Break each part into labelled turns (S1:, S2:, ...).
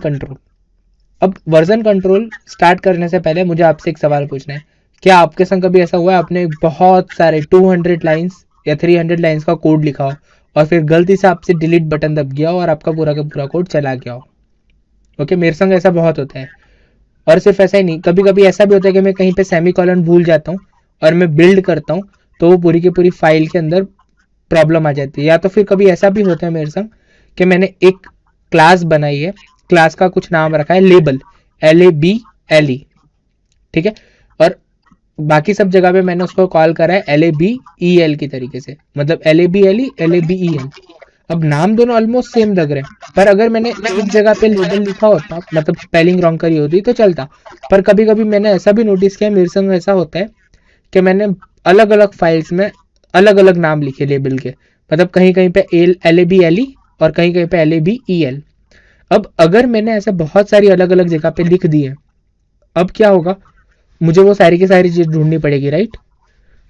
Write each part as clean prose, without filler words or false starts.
S1: Control. अब version control start करने से पहले मुझे आपसे एक सवाल पूछना है, क्या आपके संग कभी ऐसा हुआ है आपने बहुत सारे 200 लाइंस या 300 लाइंस का कोड लिखा हो और फिर गलती से आपसे डिलीट बटन दब गया हो और आपका पूरा का पूरा कोड चला गया हो? ओके, मेरे संग ऐसा बहुत होता है। और सिर्फ ऐसा ही नहीं, कभी कभी ऐसा भी होता है कि मैं कहीं पे सेमीकोलन भूल जाता हूँ और मैं बिल्ड करता हूँ तो वो पूरी की पूरी फाइल के अंदर प्रॉब्लम आ जाती है। या तो फिर कभी ऐसा भी होता है मेरे संग कि मैंने एक क्लास बनाई है, क्लास का कुछ नाम रखा है लेबल, LABLE, ठीक है, और बाकी सब जगह पे मैंने उसको कॉल करा है LABEL की तरीके से, मतलब LABLE LABEL। अब नाम दोनों ऑलमोस्ट सेम लग रहे हैं, पर अगर मैंने एक जगह पे लेबल लिखा होता, मतलब स्पेलिंग रॉन्ग करी होती तो चलता। पर कभी कभी मैंने ऐसा भी नोटिस किया, मेरे संग ऐसा होता है कि मैंने अलग अलग फाइल्स में अलग अलग नाम लिखे लेबल के, मतलब कहीं कहीं पे LABLE और कहीं कहीं पे LABEL। अब अगर मैंने ऐसे बहुत सारी अलग अलग जगह पे लिख दिए, अब क्या होगा, मुझे वो सारी की सारी चीज़ ढूंढनी पड़ेगी, राइट?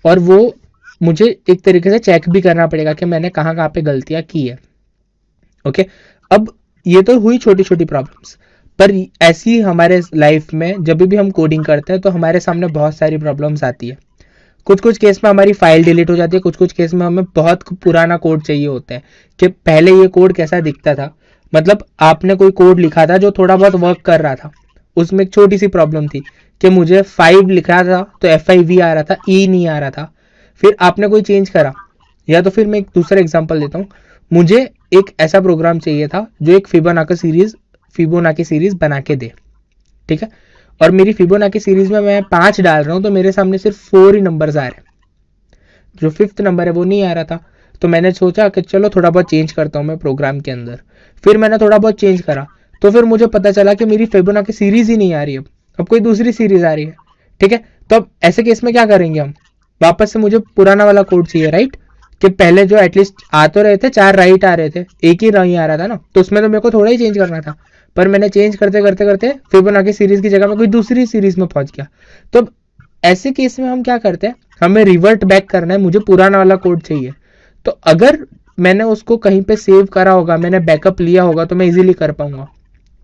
S1: और वो मुझे एक तरीके से चेक भी करना पड़ेगा कि मैंने कहाँ कहाँ पे गलतियाँ की है। ओके, अब ये तो हुई छोटी छोटी प्रॉब्लम्स, पर ऐसी हमारे लाइफ में जब भी हम कोडिंग करते हैं तो हमारे सामने बहुत सारी प्रॉब्लम्स आती है। कुछ कुछ केस में हमारी फाइल डिलीट हो जाती है, कुछ कुछ केस में हमें बहुत पुराना कोड चाहिए होता है कि पहले ये कोड कैसा दिखता था। मतलब आपने कोई कोड लिखा था जो थोड़ा बहुत वर्क कर रहा था, उसमें एक छोटी सी प्रॉब्लम थी कि मुझे 5 लिख रहा था तो FIV आ रहा था, E नहीं आ रहा था। फिर आपने कोई चेंज करा, या तो फिर मैं एक दूसरा एग्जांपल देता हूँ, मुझे एक ऐसा प्रोग्राम चाहिए था जो एक फिबोनाची सीरीज बना के दे, ठीक है, और मेरी फिबोनाची सीरीज में मैं 5 डाल रहा हूँ तो मेरे सामने सिर्फ 4 ही नंबर्स आ रहे हैं, जो 5th नंबर है वो नहीं आ रहा था। तो मैंने सोचा कि चलो थोड़ा बहुत चेंज करता हूँ मैं प्रोग्राम के अंदर। फिर मैंने थोड़ा बहुत चेंज करा तो फिर मुझे पता चला कि मेरी फिबोनाची सीरीज ही नहीं आ रही, अब कोई दूसरी सीरीज आ रही है, ठीक है। तो अब ऐसे केस में क्या करेंगे हम, वापस से मुझे पुराना वाला कोड चाहिए, राइट? कि पहले जो एटलीस्ट आ तो रहे थे, 4 राइट आ रहे थे, एक ही नहीं आ रहा था ना, तो उसमें तो मेरे को थोड़ा ही चेंज करना था। पर मैंने चेंज करते करते करते फिबोनाची सीरीज की जगह में कोई दूसरी सीरीज में पहुंच गया। तो ऐसे केस में हम क्या करते हैं, हमें रिवर्ट बैक करना है, मुझे पुराना वाला कोड चाहिए। तो अगर मैंने उसको कहीं पे सेव करा होगा, मैंने बैकअप लिया होगा, तो मैं इजीली कर पाऊंगा,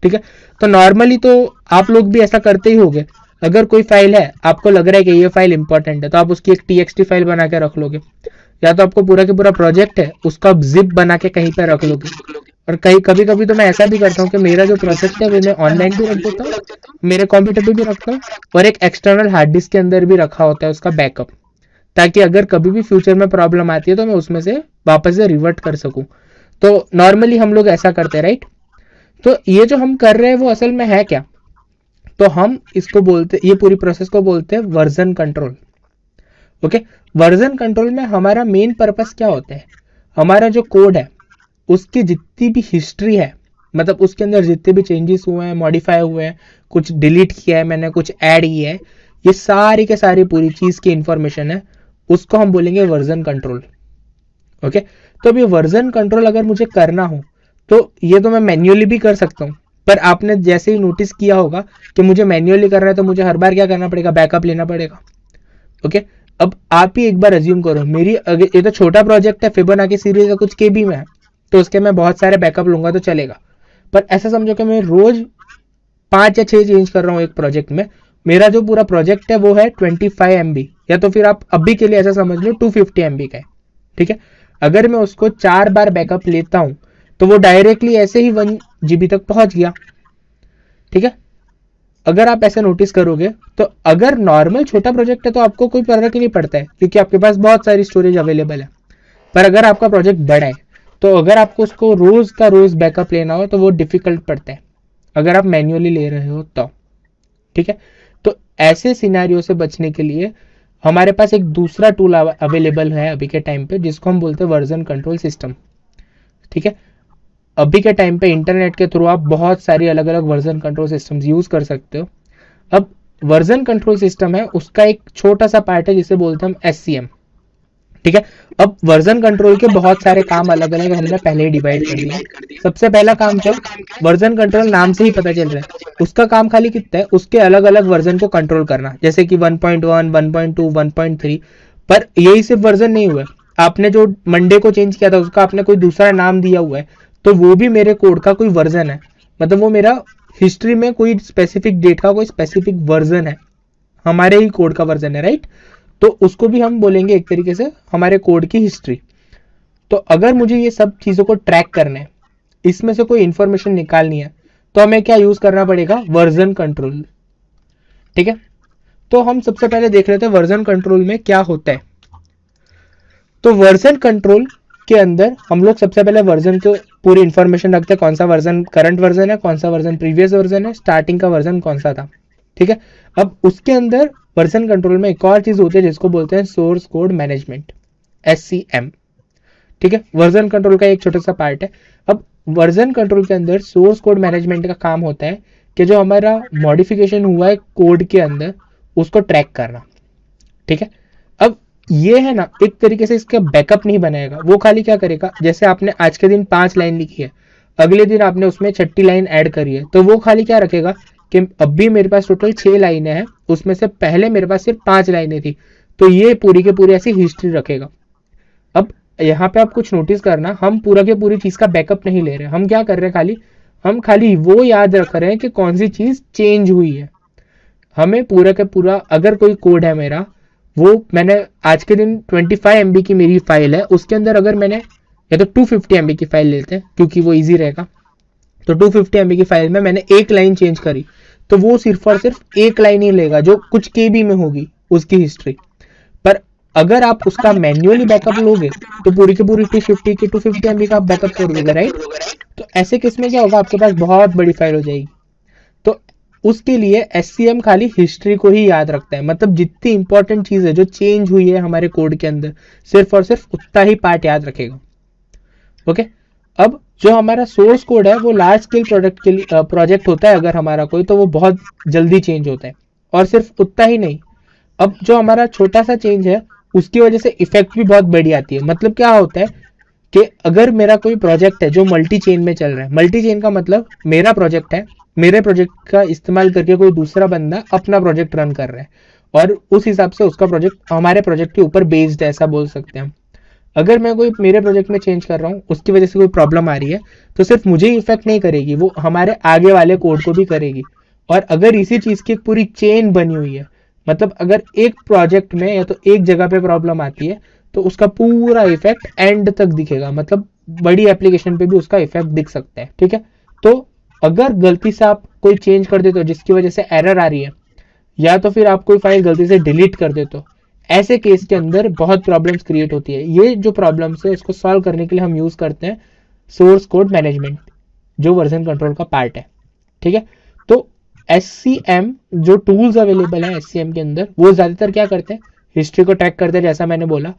S1: ठीक है। तो नॉर्मली तो आप लोग भी ऐसा करते ही होगे, अगर कोई फाइल है आपको लग रहा है कि ये फाइल इंपॉर्टेंट है तो आप उसकी एक TXT फाइल बना के रख लोगे, या तो आपको पूरा के पूरा प्रोजेक्ट है उसका जिप बना के कहीं पे रख लोगे। और कहीं कभी कभी तो मैं ऐसा भी करता हूँ कि मेरा जो प्रोजेक्ट है वो मैं ऑनलाइन भी रख देता हूँ, मेरे कंप्यूटर पे भी रखता हूँ, और एक एक्सटर्नल हार्ड डिस्क के अंदर भी रखा होता है उसका बैकअप, ताकि अगर कभी भी फ्यूचर में प्रॉब्लम आती है तो मैं उसमें से वापस से रिवर्ट कर सकूं। तो नॉर्मली हम लोग ऐसा करते हैं, राइट? तो ये जो हम कर रहे हैं वो असल में है क्या, तो हम इसको बोलते, ये पूरी प्रोसेस को बोलते हैं version control. Okay, version control में हमारा मेन पर्पस क्या होता है, हमारा जो कोड है उसकी जितनी भी हिस्ट्री है, मतलब उसके अंदर जितने भी चेंजेस हुए हैं, मॉडिफाई हुए हैं, कुछ डिलीट किया है मैंने, कुछ ऐड किया है, ये सारी के सारी पूरी चीज की इंफॉर्मेशन है, उसको हम बोलेंगे वर्जन कंट्रोल। ओके, तो अब ये वर्जन कंट्रोल अगर मुझे करना हो तो ये तो मैं मैन्युअली भी कर सकता हूँ, पर आपने जैसे ही नोटिस किया होगा कि मुझे मैन्युअली करना है तो मुझे हर बार क्या करना पड़ेगा, बैकअप लेना पड़ेगा। ओके, अब आप ही एक बार अज्यूम करो, मेरी अगर ये तो छोटा प्रोजेक्ट है, फिबोनाची सीरीज है, कुछ KB में है, तो उसके मैं बहुत सारे बैकअप लूंगा तो चलेगा। पर ऐसा समझो कि मैं रोज 5 या 6 चेंज कर रहा हूँ एक प्रोजेक्ट में, मेरा जो पूरा प्रोजेक्ट है वो है 25 MB, या तो फिर आप अभी के लिए ऐसा समझ लो 250 MB का है, ठीक है। अगर मैं उसको 4 बार बैकअप लेता हूं तो वो डायरेक्टली ऐसे ही 1 GB तक पहुंच गया, ठीक है। अगर आप ऐसे नोटिस करोगे तो अगर नॉर्मल छोटा प्रोजेक्ट है तो आपको कोई फर्क ही नहीं पड़ता है, क्योंकि आपके पास बहुत सारी स्टोरेज अवेलेबल है। पर अगर आपका प्रोजेक्ट बड़ा है तो अगर आपको उसको रोज का रोज बैकअप लेना हो तो वो डिफिकल्ट पड़ता है, अगर आप मैन्युअली ले रहे हो तो, ठीक है। तो ऐसे सिनेरियो से बचने के लिए हमारे पास एक दूसरा टूल अवेलेबल है अभी के टाइम पे, जिसको हम बोलते हैं वर्जन कंट्रोल सिस्टम, ठीक है। अभी के टाइम पे इंटरनेट के थ्रू आप बहुत सारी अलग अलग वर्जन कंट्रोल सिस्टम्स यूज कर सकते हो। अब वर्जन कंट्रोल सिस्टम है, उसका एक छोटा सा पार्ट है जिसे बोलते हैं हम SCM, ठीक है। अब वर्जन कंट्रोल के बहुत सारे काम अलग अलग हमने पहले ही डिवाइड कर दिया। सबसे पहला काम क्या, वर्जन कंट्रोल नाम से ही पता चल रहा है, उसका काम खाली कितना है, उसके अलग अलग वर्जन को कंट्रोल करना, जैसे कि 1.1, 1.2, 1.3। पर यही सिर्फ वर्जन नहीं हुआ, आपने जो मंडे को चेंज किया था उसका आपने कोई दूसरा नाम दिया हुआ है, तो वो भी मेरे कोड का कोई वर्जन है। मतलब वो मेरा हिस्ट्री में कोई स्पेसिफिक डेट का कोई स्पेसिफिक वर्जन है, हमारे ही कोड का वर्जन है, राइट। तो उसको भी हम बोलेंगे एक तरीके से हमारे कोड की हिस्ट्री। तो अगर मुझे ये सब चीज़ों को ट्रैक करना है, इसमें से कोई इंफॉर्मेशन निकालनी है, तो हमें क्या यूज करना पड़ेगा, वर्जन कंट्रोल। ठीक है, तो हम सबसे पहले देख लेते हैं वर्जन कंट्रोल में क्या होता है। तो वर्जन कंट्रोल के अंदर हम लोग सबसे पहले वर्जन को पूरी इंफॉर्मेशन रखते हैं, कौन सा वर्जन करंट वर्जन है, कौन सा वर्जन प्रीवियस वर्जन है, स्टार्टिंग का वर्जन कौन सा था। ठीक है, अब उसके अंदर वर्जन कंट्रोल में एक और चीज होती है जिसको बोलते हैं सोर्स कोड मैनेजमेंट, SCM। ठीक है, वर्जन कंट्रोल का एक छोटा सा पार्ट है। अब वर्जन कंट्रोल के अंदर सोर्स कोड मैनेजमेंट का काम होता है कि जो हमारा मॉडिफिकेशन हुआ है कोड के अंदर उसको ट्रैक करना। ठीक है, अब ये है ना, एक तरीके से इसका बैकअप नहीं बनाएगा, वो खाली क्या करेगा, जैसे आपने आज के दिन 5 लाइन लिखी है, अगले दिन आपने उसमें 6ठी लाइन ऐड करी है, तो वो खाली क्या रखेगा कि अब भी मेरे पास टोटल 6 लाइनें हैं, उसमें से पहले मेरे पास सिर्फ 5 लाइनें थी, तो ये पूरी के पूरी ऐसी हिस्ट्री रखेगा। अब यहाँ पे आप कुछ नोटिस करना, हम पूरा के पूरी चीज का बैकअप नहीं ले रहे, हम क्या कर रहे हैं, हम खाली वो याद रख रहे हैं कि कौन सी चीज चेंज हुई है। हमें पूरा का पूरा, अगर कोई कोड है मेरा, वो मैंने आज के दिन 25 MB की मेरी फाइल है, उसके अंदर अगर मैंने, या तो 250 MB की फाइल लेते हैं क्योंकि वो इजी रहेगा, तो 250 MB की फाइल में मैंने एक लाइन चेंज करी, तो वो सिर्फ और सिर्फ एक लाइन ही लेगा जो कुछ KB में होगी उसकी हिस्ट्री। पर अगर आप उसका मैन्युअली बैकअप लोगे तो पूरी की पूरी 250 MB का बैकअप कर दोगे, राइट। तो ऐसे केस में क्या होगा, आपके पास बहुत बड़ी फाइल हो जाएगी। तो उसके लिए SCM खाली हिस्ट्री को ही याद रखता है, मतलब जितनी इंपॉर्टेंट चीज है जो चेंज हुई है हमारे कोड के अंदर, सिर्फ और सिर्फ उतना ही पार्ट याद रखेगा। ओके, अब जो हमारा सोर्स कोड है वो लार्ज स्केल प्रोडक्ट के लिए प्रोजेक्ट होता है अगर हमारा कोई, तो वो बहुत जल्दी चेंज होता है, और सिर्फ उतना ही नहीं, अब जो हमारा छोटा सा चेंज है उसकी वजह से इफेक्ट भी बहुत बड़ी आती है। मतलब क्या होता है कि अगर मेरा कोई प्रोजेक्ट है जो मल्टी चेन में चल रहा है, मल्टी चेन का मतलब मेरा प्रोजेक्ट है, मेरे प्रोजेक्ट का इस्तेमाल करके कोई दूसरा बंदा अपना प्रोजेक्ट रन कर रहा है, और उस हिसाब से उसका प्रोजेक्ट हमारे प्रोजेक्ट के ऊपर बेस्ड है, ऐसा बोल सकते हैं हम। अगर मैं कोई मेरे प्रोजेक्ट में चेंज कर रहा हूँ, उसकी वजह से कोई प्रॉब्लम आ रही है, तो सिर्फ मुझे ही इफेक्ट नहीं करेगी, वो हमारे आगे वाले कोड को भी करेगी। और अगर इसी चीज की पूरी चेन बनी हुई है, मतलब अगर एक प्रोजेक्ट में या तो एक जगह पे प्रॉब्लम आती है, तो उसका पूरा इफेक्ट एंड तक दिखेगा, मतलब बड़ी एप्लीकेशन पे भी उसका इफेक्ट दिख सकता है। ठीक है, तो अगर गलती से आप कोई चेंज कर देते हो जिसकी वजह से एरर आ रही है, या तो फिर आप कोई फाइल गलती से डिलीट कर देते हो, ऐसे केस के अंदर बहुत प्रॉब्लम्स क्रिएट होती है। ये जो प्रॉब्लम्स है उसको सॉल्व करने के लिए हम यूज करते हैं सोर्स कोड मैनेजमेंट, जो वर्जन कंट्रोल का पार्ट है। ठीक है, तो SCM जो टूल्स अवेलेबल है SCM के अंदर, वो ज्यादातर क्या करते हैं, हिस्ट्री को ट्रैक करते हैं, जैसा मैंने बोला।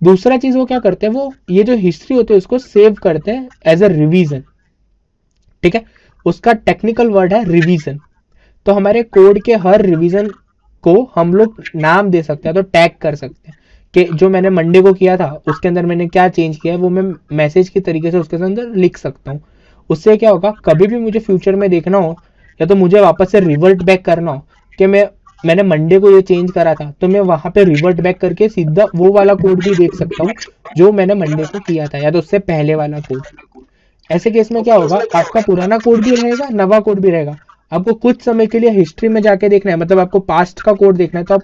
S1: दूसरा चीज वो क्या करते हैं, वो ये जो हिस्ट्री होती है उसको सेव करते हैं एज अ रिवीजन। ठीक है, उसका टेक्निकल वर्ड है रिवीजन। तो हमारे कोड के हर रिवीजन को हम लोग नाम दे सकते हैं, तो टैग कर सकते हैं कि जो मैंने मंडे को किया था उसके अंदर मैंने क्या चेंज किया है, वो मैं मैसेज की तरीके से उसके अंदर लिख सकता हूँ। उससे क्या होगा, कभी भी मुझे फ्यूचर में देखना हो, या तो मुझे वापस से रिवर्ट बैक करना हो कि मैंने मंडे को ये चेंज करा था, तो मैं वहां पे रिवर्ट बैक करके सीधा वो वाला कोड भी देख सकता हूँ जो मैंने मंडे को किया था, या तो उससे पहले वाला कोड। ऐसे केस में क्या होगा, आपका पुराना कोड भी रहेगा, नवा कोड भी रहेगा। आपको कुछ समय के लिए हिस्ट्री में जाके देखना है, मतलब आपको पास्ट का कोड देखना है, तो आप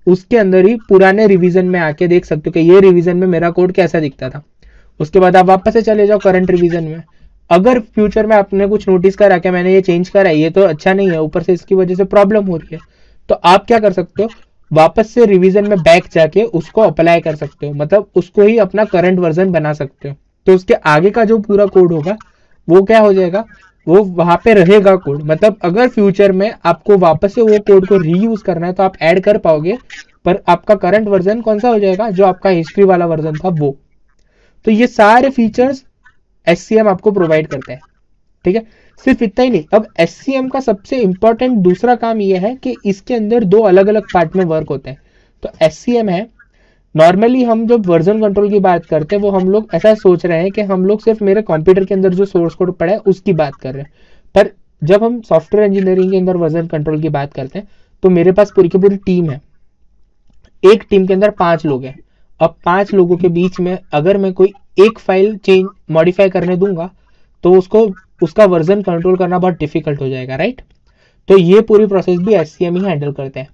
S1: उसके अंदर ही पुराने रिवीजन में आके देख सकते हो कि ये रिवीजन में मेरा कोड कैसा दिखता था। उसके बाद आप वापस से चले जाओ करंट रिवीजन में। अगर फ्यूचर में आपने कुछ नोटिस करा कि मैंने ये चेंज करा, ये तो अच्छा नहीं है, ऊपर से इसकी वजह से प्रॉब्लम हो रही है, तो आप क्या कर सकते हो, वापस से रिवीजन में बैक जाके उसको अप्लाई कर सकते हो, मतलब उसको ही अपना करंट वर्जन बना सकते हो। तो उसके आगे का जो पूरा कोड होगा वो क्या हो जाएगा, वो वहां पे रहेगा कोड। मतलब अगर फ्यूचर में आपको वापस से वो कोड को रीयूज करना है तो आप ऐड कर पाओगे, पर आपका करंट वर्जन कौन सा हो जाएगा, जो आपका हिस्ट्री वाला वर्जन था वो। तो ये सारे फीचर्स SCM आपको प्रोवाइड करता है। ठीक है, सिर्फ इतना ही नहीं, अब SCM का सबसे इंपॉर्टेंट दूसरा काम यह है कि इसके अंदर 2 अलग अलग पार्ट में वर्क होते हैं। तो SCM है, नॉर्मली हम जब वर्जन कंट्रोल की बात करते हैं वो हम लोग ऐसा सोच रहे हैं कि हम लोग सिर्फ मेरे कंप्यूटर के अंदर जो सोर्स कोड पड़ा है उसकी बात कर रहे हैं, पर जब हम सॉफ्टवेयर इंजीनियरिंग के अंदर वर्जन कंट्रोल की बात करते हैं तो मेरे पास पूरी की पूरी टीम है। एक टीम के अंदर 5 लोग हैं। अब 5 लोगों के बीच में अगर मैं कोई एक फाइल चेंज मॉडिफाई करने दूंगा तो उसको उसका वर्जन कंट्रोल करना बहुत डिफिकल्ट हो जाएगा, राइट। तो ये पूरी प्रोसेस भी SCM ही हैंडल करते हैं।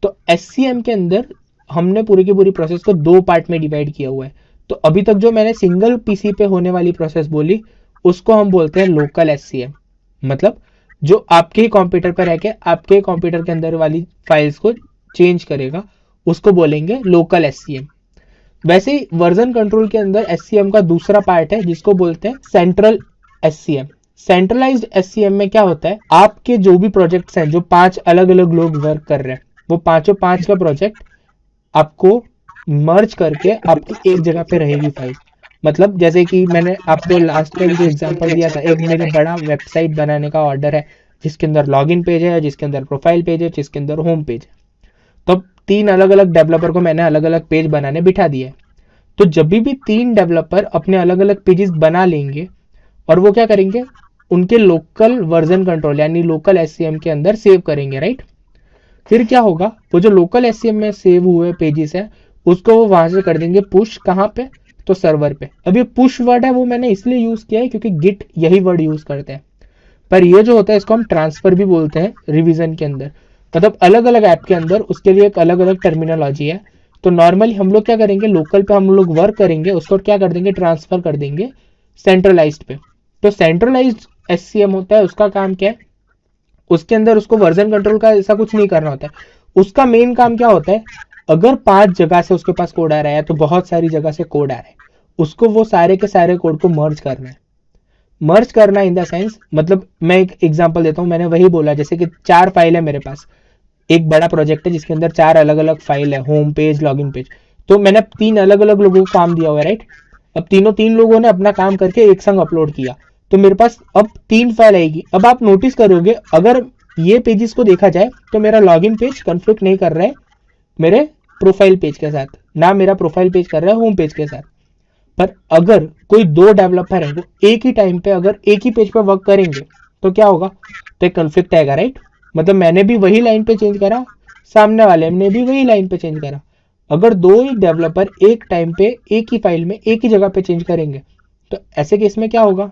S1: तो SCM के अंदर हमने पूरी की पूरी प्रोसेस को 2 पार्ट में डिवाइड किया हुआ है। तो अभी तक जो मैंने सिंगल पीसी पे होने वाली प्रोसेस बोली उसको हम बोलते हैं लोकल SCM, मतलब जो आपके ही कंप्यूटर पर रह के आपके कंप्यूटर के अंदर वाली फाइल्स को चेंज करेगा, उसको बोलेंगे लोकल SCM। वैसे ही वर्जन कंट्रोल के अंदर SCM का दूसरा पार्ट है जिसको बोलते हैं सेंट्रल SCM। सेंट्रलाइज्ड SCM में क्या होता है, आपके जो भी प्रोजेक्ट्स हैं, जो 5 अलग अलग लोग वर्क कर रहे हैं, वो पांचों 5 का प्रोजेक्ट आपको मर्ज करके आपकी एक जगह पे रहेगी फाइल। मतलब जैसे कि मैंने आपको लास्ट टाइम जो एग्जांपल दिया था, एक मेरे बड़ा वेबसाइट बनाने का ऑर्डर है जिसके अंदर लॉगिन पेज है, जिसके अंदर प्रोफाइल पेज है, जिसके अंदर होम पेज है। तो 3 अलग अलग डेवलपर को मैंने अलग अलग पेज बनाने बिठा दिया है। तो जब भी 3 डेवलपर अपने अलग अलग पेजेस बना लेंगे और वो क्या करेंगे, उनके लोकल वर्जन कंट्रोल यानी लोकल SCM के अंदर सेव करेंगे, राइट। फिर क्या होगा, वो जो लोकल SCM में सेव हुए पेजेस है उसको वो वहां से कर देंगे पुश, कहाँ पे, तो सर्वर पे। अब ये पुश वर्ड है वो मैंने इसलिए यूज किया है क्योंकि गिट यही वर्ड यूज करते हैं, पर ये जो होता है इसको हम ट्रांसफर भी बोलते हैं रिवीजन के अंदर। मतलब अलग अलग ऐप के अंदर उसके लिए एक अलग अलग टर्मिनोलॉजी है। तो नॉर्मली हम लोग क्या करेंगे, लोकल पे हम लोग वर्क करेंगे, उसको क्या कर देंगे, ट्रांसफर कर देंगे सेंट्रलाइज्ड पे। तो सेंट्रलाइज्ड SCM होता है, उसका काम क्या है, उसके अंदर उसको वर्जन कंट्रोल का ऐसा कुछ नहीं करना होता है। उसका मेन काम क्या होता है, अगर 5 जगह से उसके पास कोड आ रहा है तो बहुत सारी जगह से कोड आ रहा है, उसको वो सारे के सारे कोड को मर्ज करना है। मर्ज करना इन द सेंस, मतलब मैं एक एग्जांपल देता हूँ, मैंने वही बोला जैसे कि 4 फाइल है मेरे पास, एक बड़ा प्रोजेक्ट है जिसके अंदर 4 अलग अलग फाइल है, होम पेज, लॉगिन पेज। तो मैंने 3 अलग अलग लोगों को काम दिया हुआ है, राइट। अब तीनों 3 लोगों ने अपना काम करके एक संग अपलोड किया, तो मेरे पास अब 3 फाइल आएगी। अब आप नोटिस करोगे अगर ये पेजेस को देखा जाए तो मेरा लॉगिन पेज कंफ्लिक्ट नहीं कर रहा है मेरे प्रोफाइल पेज के साथ, ना मेरा प्रोफाइल पेज कर रहा है होम पेज के साथ। पर अगर कोई 2 डेवलपर है वो एक ही टाइम पे अगर एक ही पेज पे वर्क करेंगे तो क्या होगा, तो एक कंफ्लिक्ट आएगा, राइट। मतलब मैंने भी वही लाइन पे चेंज करा, सामने वाले ने भी वही लाइन पे चेंज करा। अगर 2 ही डेवलपर एक टाइम पे एक ही फाइल में एक ही जगह पे चेंज करेंगे तो ऐसे केस में क्या होगा,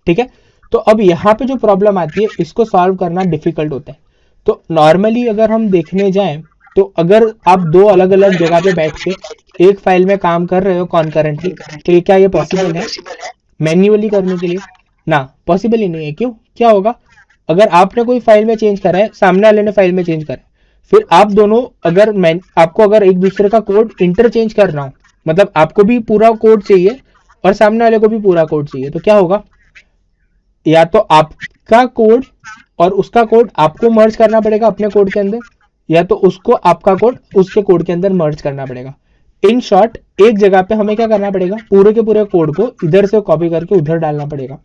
S1: ठीक है। तो अब यहाँ पे जो प्रॉब्लम आती है इसको सॉल्व करना डिफिकल्ट होता है। तो नॉर्मली अगर हम देखने जाएं तो अगर आप 2 अलग अलग जगह पे बैठ के एक फाइल में काम कर रहे हो कॉन्करेंटली, तो क्या ये पॉसिबल है मैन्युअली करने के लिए, ना पॉसिबल ही नहीं है। क्यों, क्या होगा, अगर आपने कोई फाइल में चेंज करा है, सामने वाले ने फाइल में चेंज करा है, फिर आप दोनों अगर आपको अगर एक दूसरे का कोड इंटरचेंज करना हो, मतलब आपको भी पूरा कोड चाहिए और सामने वाले को भी पूरा कोड चाहिए, तो क्या होगा, या तो आपका कोड और उसका कोड आपको मर्ज करना पड़ेगा अपने कोड के अंदर, या तो उसको आपका कोड उसके कोड के अंदर मर्ज करना पड़ेगा। इन शॉर्ट एक जगह पे हमें क्या करना पड़ेगा, पूरे के पूरे कोड को इधर से कॉपी करके उधर डालना पड़ेगा।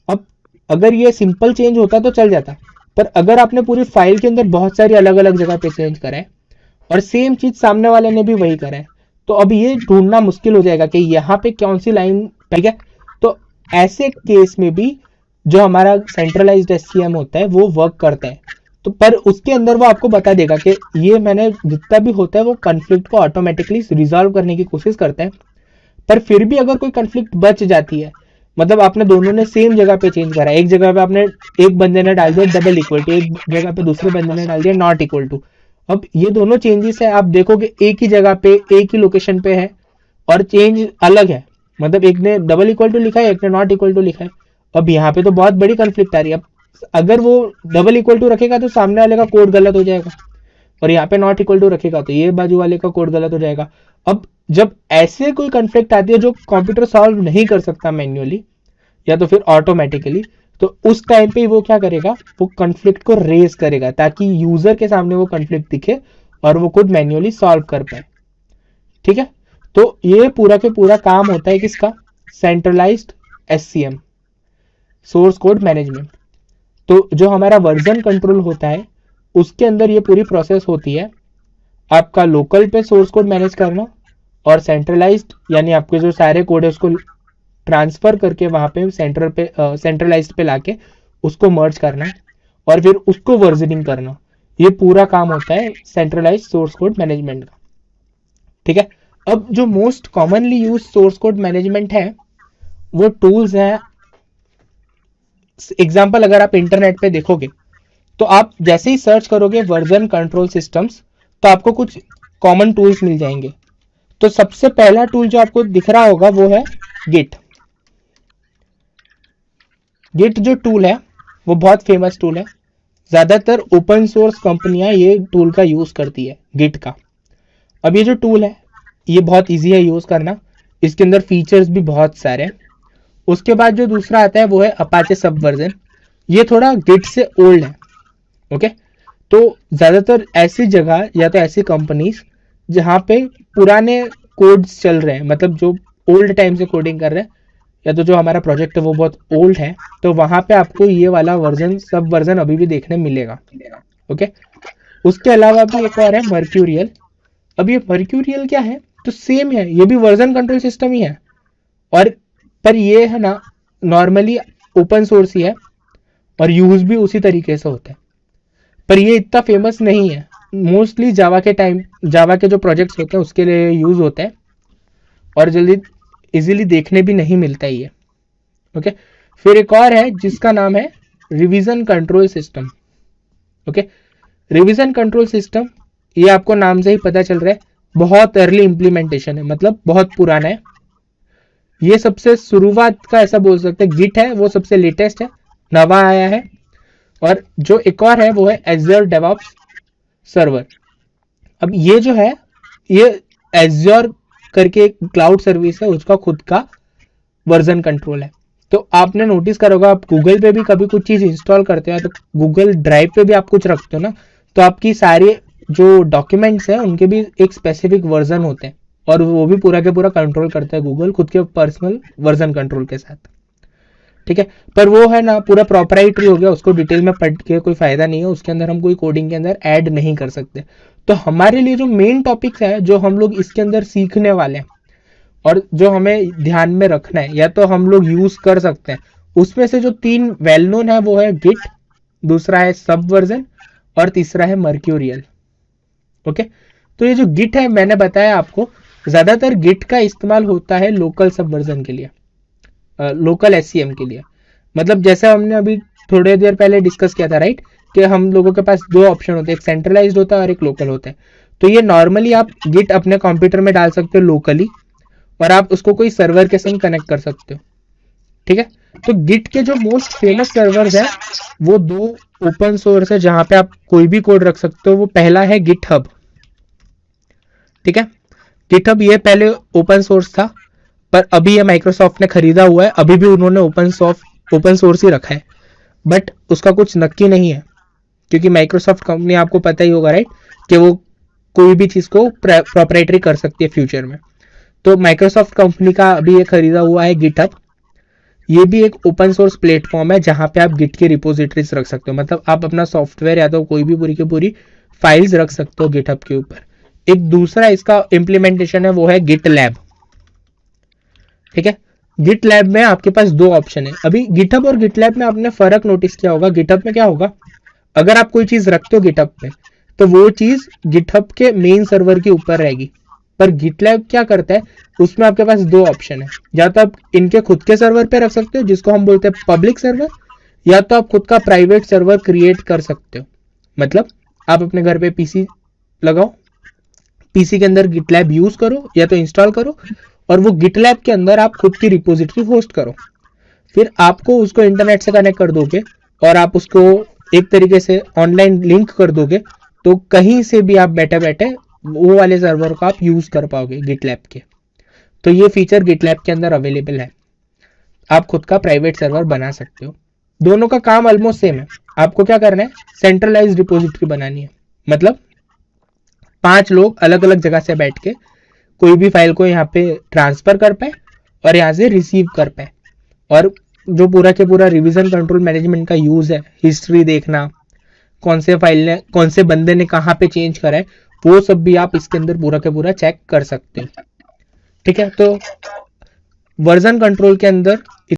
S1: अब अगर ये सिंपल चेंज होता तो चल जाता, पर अगर आपने पूरी फाइल के अंदर बहुत सारी अलग अलग जगह पे चेंज करा है और सेम चीज सामने वाले ने भी वही करा है, तो अब ये ढूंढना मुश्किल हो जाएगा कि यहाँ पे कौन सी लाइन, ठीक है। तो ऐसे केस में भी जो हमारा सेंट्रलाइज्ड SCM होता है वो वर्क करता है। तो पर उसके अंदर वो आपको बता देगा कि ये मैंने जितना भी होता है वो कन्फ्लिक्ट को ऑटोमेटिकली रिजॉल्व करने की कोशिश करता है। पर फिर भी अगर कोई कन्फ्लिक्ट बच जाती है, मतलब आपने दोनों ने सेम जगह पे चेंज करा, एक जगह पे आपने एक बंदे ने डाल दिया डबल इक्वल टू, एक जगह पे दूसरे बंदे ने डाल दिया नॉट इक्वल टू। अब ये दोनों चेंजेस है, आप देखोगे एक ही जगह पे एक ही लोकेशन पे है और चेंज अलग है, मतलब एक ने डबल इक्वल टू लिखा है, एक ने नॉट इक्वल टू लिखा है। अब यहाँ पे तो बहुत बड़ी कन्फ्लिक्ट आ रही है। अब अगर वो डबल इक्वल टू रखेगा तो सामने वाले का कोड गलत हो जाएगा, और यहाँ पे नॉट इक्वल टू रखेगा तो ये बाजू वाले का कोड गलत हो जाएगा। अब जब ऐसे कोई कन्फ्लिक्ट आती है जो कंप्यूटर सॉल्व नहीं कर सकता मैन्युअली या तो फिर ऑटोमेटिकली, तो उस टाइम पे वो क्या करेगा, वो कन्फ्लिक्ट को रेज करेगा ताकि यूजर के सामने वो कन्फ्लिक्ट दिखे और वो खुद मैन्युअली सॉल्व कर पाए, ठीक है। तो ये पूरा के पूरा काम होता है किसका, centralised SCM, source code management. तो जो हमारा वर्जन कंट्रोल होता है उसके अंदर ये पूरी प्रोसेस होती है, आपका लोकल पे सोर्स कोड मैनेज करना और सेंट्रलाइज्ड यानी आपके जो सारे कोड है उसको ट्रांसफर करके वहां पे सेंट्रलाइज्ड पे लाके उसको मर्ज करना और फिर उसको वर्जनिंग करना। ये पूरा काम होता है सेंट्रलाइज्ड सोर्स कोड मैनेजमेंट का, ठीक है। अब जो most commonly use source code management है वो टूल्स हैं एग्जाम्पल अगर आप इंटरनेट पे देखोगे तो आप जैसे ही सर्च करोगे वर्जन कंट्रोल सिस्टम्स तो आपको कुछ कॉमन टूल्स मिल जाएंगे। तो सबसे पहला टूल जो आपको दिख रहा होगा वो है गिट। गिट जो टूल है वो बहुत फेमस टूल है, ज्यादातर ओपन सोर्स कंपनियां ये टूल का यूज करती है गिट का। अब ये जो टूल है ये बहुत इजी है यूज करना, इसके अंदर फीचर्स भी बहुत सारे हैं। उसके बाद जो दूसरा आता है वो है अपाचे सबवर्जन। ये थोड़ा गिट से ओल्ड है। ओके, तो ज्यादातर ऐसी जगह या तो ऐसी कंपनीज जहाँ पे पुराने कोड्स चल रहे हैं, मतलब जो ओल्ड टाइम से कोडिंग कर रहे हैं, या तो जो हमारा प्रोजेक्ट है वो बहुत ओल्ड है, तो वहां पे आपको ये वाला वर्जन सब वर्जन अभी भी देखने मिलेगा। ओके, उसके अलावा भी एक और है मर्क्यूरियल। अब ये मर्क्यूरियल क्या है, तो सेम है, ये भी वर्जन कंट्रोल सिस्टम ही है, और पर ये है ना नॉर्मली ओपन सोर्स ही है और यूज भी उसी तरीके से होता है, पर ये इतना फेमस नहीं है। मोस्टली जावा के जो प्रोजेक्ट्स होते हैं उसके लिए यूज होता है और जल्दी इजीली देखने भी नहीं मिलता ही है। ओके, फिर एक और है जिसका नाम है revision control system. Okay, revision control system, ये आपको नाम से ही पता चल रहा है बहुत अर्ली इंप्लीमेंटेशन है, मतलब बहुत पुराना है। ये सबसे शुरुआत का ऐसा बोल सकते हैं, गिट है वो सबसे लेटेस्ट है, नवा आया है। और जो एक और है वो है एज्योर डेवऑप्स सर्वर। अब ये जो है ये एज्योर करके एक क्लाउड सर्विस है, उसका खुद का वर्जन कंट्रोल है। तो आपने नोटिस करा होगा, आप गूगल पे भी कभी कुछ चीज इंस्टॉल करते हो तो गूगल ड्राइव पे भी आप कुछ रखते हो ना, तो आपकी सारी जो डॉक्यूमेंट्स है उनके भी एक स्पेसिफिक वर्जन होते हैं और वो भी पूरा के पूरा कंट्रोल करता है गूगल खुद के पर्सनल वर्जन कंट्रोल के साथ। ठीक है, पर वो है ना पूरा प्रॉपराइटरी हो गया, उसको डिटेल में पढ़ के कोई फायदा नहीं है, उसके अंदर हम कोई कोडिंग के अंदर ऐड नहीं कर सकते। तो हमारे लिए जो मेन टॉपिक्स है जो हम लोग इसके अंदर सीखने वाले हैं और जो हमें ध्यान में रखना है या तो हम लोग यूज कर सकते हैं, उसमें से जो 3 वेल नोन है वो है गिट, दूसरा है सबवर्जन और तीसरा है मर्क्यूरियल। ओके, तो ये जो गिट है मैंने बताया आपको, ज्यादातर गिट का इस्तेमाल होता है लोकल सबवर्जन के लिए, लोकल एससीएम के लिए। मतलब जैसे हमने अभी थोड़ी देर पहले डिस्कस किया था राइट, कि हम लोगों के पास 2 ऑप्शन होते हैं, एक सेंट्रलाइज्ड होता है और एक लोकल होता है। तो ये नॉर्मली आप गिट अपने कंप्यूटर में डाल सकते हो लोकली और आप उसको कोई सर्वर के संग कनेक्ट कर सकते हो। ठीक है, तो गिट के जो मोस्ट फेमस सर्वर्स है वो 2 ओपन सोर्स है जहां पे आप कोई भी कोड रख सकते हो। वो पहला है गिटहब। ठीक है, गिटहब ये पहले ओपन सोर्स था पर अभी ये माइक्रोसॉफ्ट ने खरीदा हुआ है, अभी भी उन्होंने ओपन सोर्स ही रखा है, बट उसका कुछ नक्की नहीं है क्योंकि माइक्रोसॉफ्ट कंपनी आपको पता ही होगा राइट कि वो कोई भी चीज को प्रोप्राइटरी कर सकती है फ्यूचर में। तो माइक्रोसॉफ्ट कंपनी का अभी ये खरीदा हुआ है गिटहब। ये भी एक ओपन सोर्स प्लेटफॉर्म है जहां पे आप गिट की रिपोजिटरीज रख सकते हो, मतलब आप अपना सॉफ्टवेयर या तो कोई भी पूरी की पूरी फाइल्स रख सकते हो गिटहब के ऊपर। एक दूसरा इसका इम्प्लीमेंटेशन है वो है गिट लैब। ठीक है, गिट लैब में आपके पास 2 ऑप्शन है। अभी गिटहब और गिट लैब में आपने फर्क नोटिस किया होगा। गिटहब में क्या होगा, अगर आप कोई चीज रखते हो गिटहब पे तो वो चीज गिटहब के मेन सर्वर के ऊपर रहेगी, पर गिटलैब क्या करता है उसमें आपके पास 2 ऑप्शन है, या तो आप इनके खुद के सर्वर पे रख सकते हो जिसको हम बोलते हैं पब्लिक सर्वर, या तो आप खुद का प्राइवेट सर्वर क्रिएट कर सकते हो। मतलब आप अपने घर पे पीसी लगाओ, पीसी के अंदर गिटलैब यूज करो या तो इंस्टॉल करो और वो गिटलैब के अंदर आप खुद की रिपोजिटरी होस्ट करो। फिर आपको उसको इंटरनेट से कनेक्ट कर दोगे और आप उसको एक तरीके से ऑनलाइन लिंक कर दोगे, तो कहीं से भी आप बैठे बैठे वो वाले सर्वर को आप यूज कर पाओगे गिटलैब के। तो ये फीचर गिटलैब के अंदर अवेलेबल है, आप खुद का प्राइवेट सर्वर बना सकते हो। दोनों का काम ऑलमोस्ट सेम है। आपको क्या करना है, सेंट्रलाइज्ड रिपोजिटरी बनानी है, मतलब 5 लोग अलग अलग जगह से बैठ के कोई भी फाइल को यहाँ पे ट्रांसफर कर पाए और यहाँ से रिसीव कर पाए, और जो पूरा के पूरा रिवीजन कंट्रोल मैनेजमेंट का यूज है, हिस्ट्री देखना, कौन से फाइल ने कौन से बंदे ने कहाँ पे चेंज करा है, वो सब भी आप इसके अंदर पूरा के पूरा चेक कर सकते हो। ठीक है, तो वर्जन कंट्रोल के अंदर